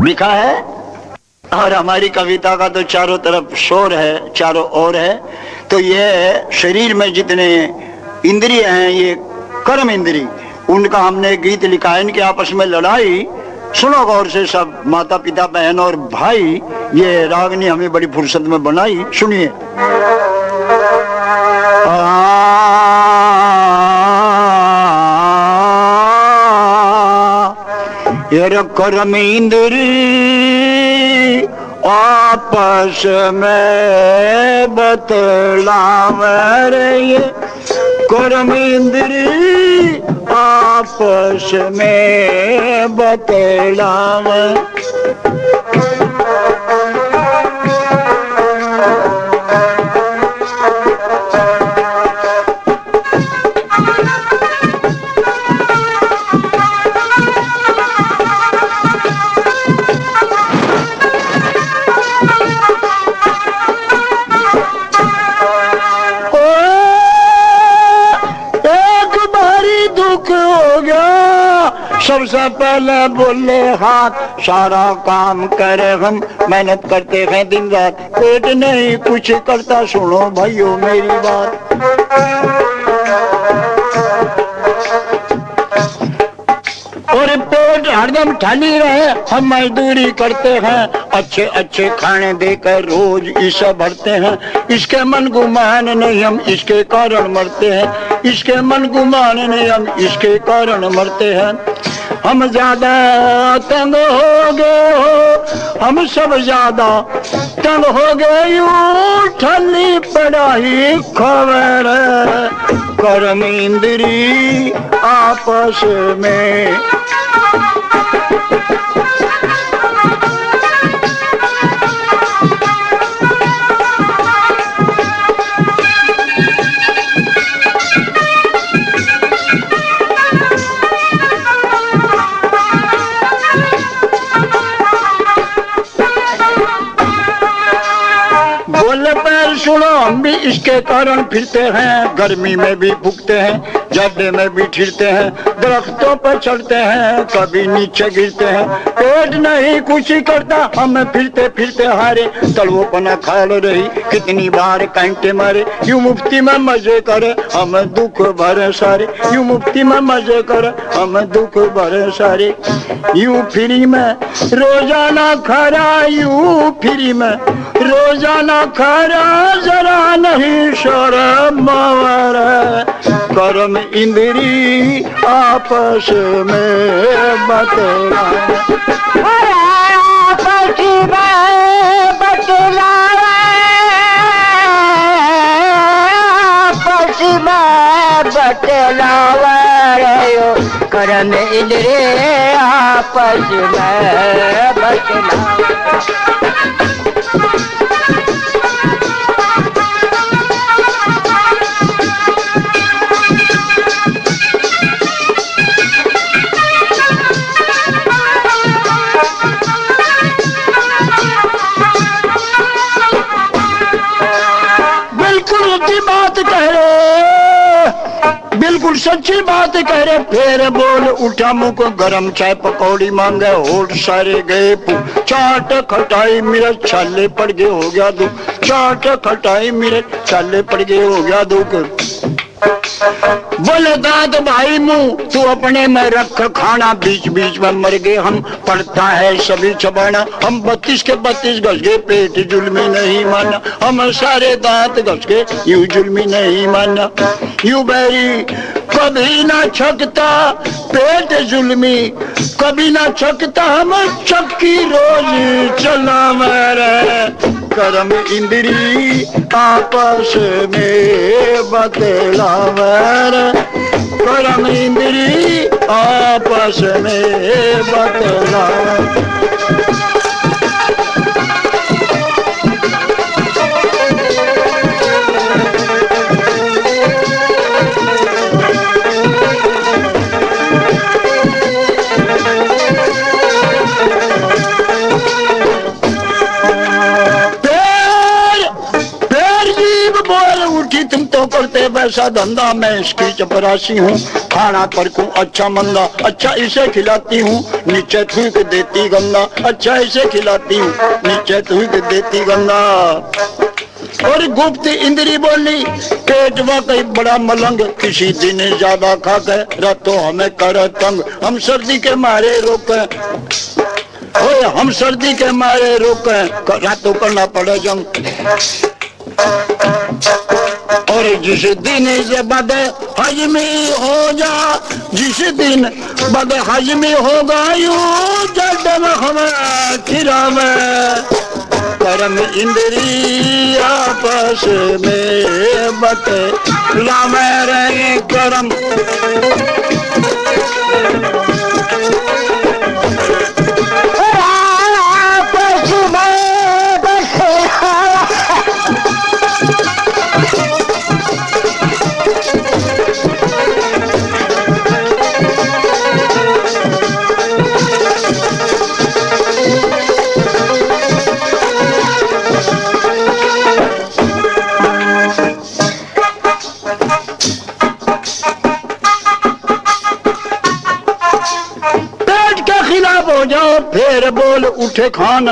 लिखा है। और हमारी कविता का तो चारों तरफ शोर है, चारों ओर है। तो ये शरीर में जितने इंद्रिय हैं, ये कर्म इंद्रिय, उनका हमने गीत लिखा है। इनके आपस में लड़ाई सुनो गौर से सब, माता पिता बहन और भाई। ये रागनी हमें बड़ी फुर्सत में बनाई, सुनिए। कर्म इंद्री आपस में बतलावे रे, कर्म इंद्री आपस में बतलावे। सबसे पहले बोले हाथ, सारा काम करे हम, मेहनत करते हैं दिन रात, पेट नहीं कुछ करता, सुनो भाइयों मेरी बात। और पेट हरदम खाली रहे, हम मजदूरी करते हैं, अच्छे अच्छे खाने देकर रोज इसे भरते हैं। इसके मन गुमान नहीं, हम इसके कारण मरते हैं। इसके मन गुमान नहीं, हम इसके कारण मरते हैं। हम ज्यादा तंग हो गए हो, हम सब ज्यादा तंग हो गए, यूं ठल्ली पड़ाई खबर। कर्म इंद्री आपस में सुनो, हम भी इसके कारण फिरते हैं, गर्मी में भी भूखते हैं, जाड़े में भी ठिरते हैं, दरख्तों पर चढ़ते हैं, कभी नीचे गिरते हैं। पेट नहीं कुछ ही करता, हम फिरते फिरते हारे, तलवोपना खाल रही, कितनी बार कांटे मारे। यूं मुफ्ती में मजे करे, हम दुख भरे सारे, यूं मुफ्ती में मजे करे, हम दुख भरे सारे। यूं फ्री में रोजाना खरा, यूं फ्री में रोजाना खरा, जरा नहीं शर्म मावर। कर्म इंद्री आपस में बतलावे, आपस में बतलावे, आपस में बतलावे। कर्म इंद्री आपस में बतलावे। बिल्कुल सच्ची बात कह रहे, फिर बोल उठा मुख, गरम चाय पकौड़ी मांगे, होठ सारे गए पू, चाट खटाई मेरे छाले पड़ गए हो गया दुख, चाट खटाई मेरे छाले पड़ गए हो गया दुख। बोले दाद भाई मुंह तू अपने में रख खाना, बीच बीच में मर गए हम, पड़ता है सभी चबाना। हम 32 के 32 घस गए, पेट जुल्मी नहीं माना, हम सारे दांत घस गए, यूं जुल्मी नहीं माना। यूं बैरी कभी ना छकता, पेट जुल्मी कभी ना छकता, हम चक्की रोज चला मेरे। कर्म इंद्री आपस में बतलावर, कर्म इंद्री आपस में बतलावर। तुम तो करते वैसा धंधा, मैं इसकी चपरासी हूँ। खाना परखूं अच्छा मंदा, अच्छा इसे खिलाती हूँ, नीचे थूक देती गंदा। अच्छा इसे खिलाती हूँ, नीचे थूक देती गंदा। और गुप्त इंद्री बोली, पेट वाकई बड़ा मलंग, किसी दिन ज्यादा खा के रातों हमें कर तंग। हम सर्दी के मारे रोके, हम सर्दी के मारे रोके, रातों करना पड़े जंग। और जिस दिन ये बद हजमी हो जा, जिस दिन बद हजमी होगा यूं जड़ में हमें खिरावे, कर्म इंद्री आपस में बतलावे रे कर्म। फिर बोल उठे खान,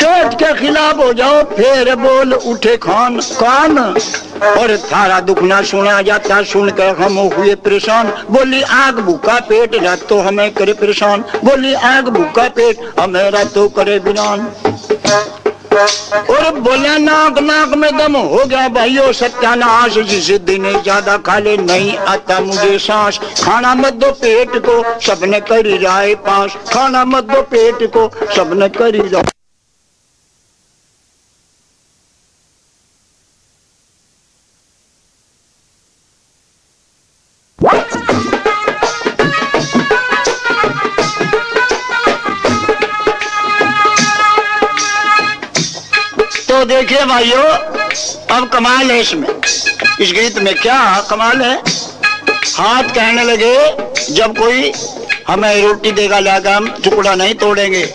पेट के खिलाफ हो जाओ फिर बोल उठे खान कान। और थारा दुख ना सुना जाता, सुनकर हम हुए परेशान। बोली आग भूखा पेट रातों हमें करे परेशान, बोली आग भूखा पेट हमें रातों करे बिरान। और बोला नाक नाक में दम हो गया भाइयों सत्यानाश, जिस दिन ज्यादा खा ले नहीं आता मुझे सांस। खाना मत दो पेट को सबने करी राय पास, खाना मत दो पेट को सबने करी राय। तो देखिए भाइयों, अब कमाल है इसमें, इस गीत में क्या कमाल है। हाथ कहने लगे जब कोई हमें रोटी देगा लाकर हम टुकड़ा नहीं तोड़ेंगे।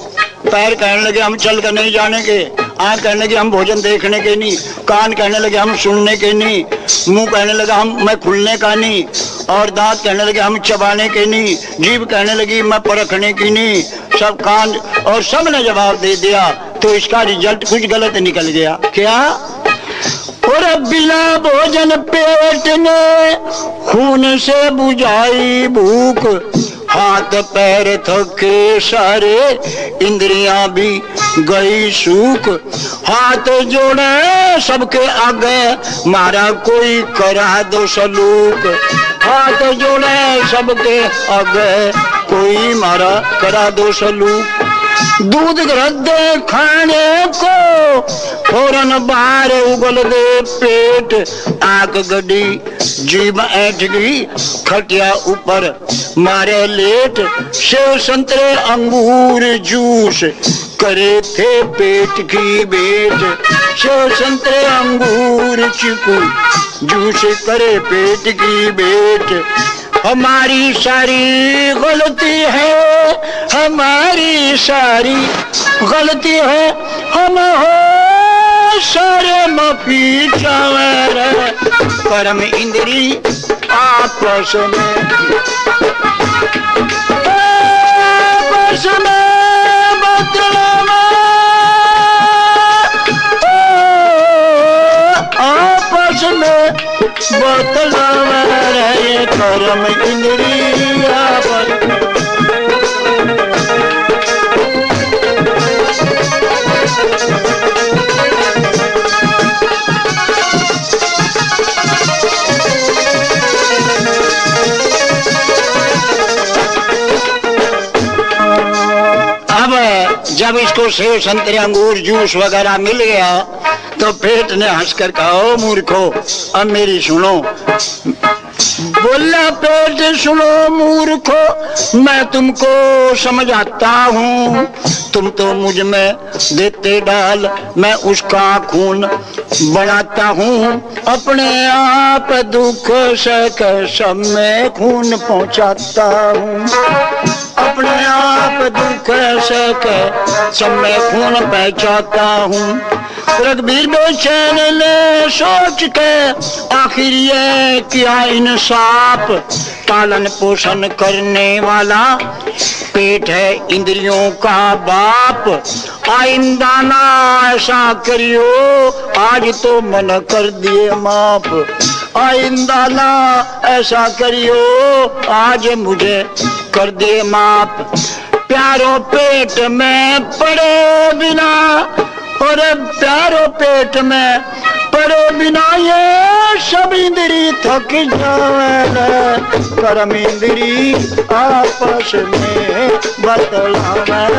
पैर कहने लगे हम चल कर नहीं जानेंगे। आँख कहने लगे हम भोजन देखने के नहीं। कान कहने लगे हम सुनने के नहीं। मुंह कहने लगा हम मैं खुलने का नहीं। और दांत कहने लगे हम चबाने के नहीं। जीभ कहने लगी मैं परखने की नहीं। सब कान और सब ने जवाब दे दिया, तो इसका रिजल्ट कुछ गलत निकल गया। क्या? और बिना भोजन पेट ने खून से बुझाई भूख, हाथ पैर थके सारे इंद्रियां भी गई सूख। हाथ जोड़े सबके आगे मारा कोई करा दो सलूक। हाथ जोड़े सबके आगे कोई मारा करा दो सलूक। दूध रख दे खाने को फौरन बाहर उगल दे पेट। आग गडी जीभ ऐठ गई खटिया ऊपर मारे लेट। सेव संतरे अंगूर जूस करे थे पेट की बेट। सेव संतरे अंगूर चीकू जूस करे पेट की बेट। हमारी सारी गलती है, हमारी सारी गलती है, हम हो सारे माफी चाहे। कर्म इंद्री आपस में बदलावा, आपस में बदलावा रहे। कर्म इंद्री आपस जब इसको सेव संतरे अंगूर जूस वगैरह मिल गया तो पेट ने हंसकर कहा ओ मूर्खो अब मेरी सुनो। बोला पेट सुनो मूर्खो मैं तुमको समझाता हूँ। तुम तो मुझ में देते डाल मैं उसका खून बनाता हूँ। अपने आप दुख से सब में खून पहुँचाता हूँ। अपने आप दुख से सब में खून पहुँचाता हूँ। रघुवीर बेचैन ने सोच के आखिर ये किया इंसाफ। पालन पोषण करने वाला पेट है इंद्रियों का बाप। आइंदा ना ऐसा करियो, आज तो मन कर दिए माफ। आइंदा ना ऐसा करियो, आज मुझे कर दे माफ। प्यारो पेट में पड़े बिना, और प्यारो पेट में पड़े बिना ये सब इंद्री थक जावे। कर्म इंद्री आपस में बतलावे।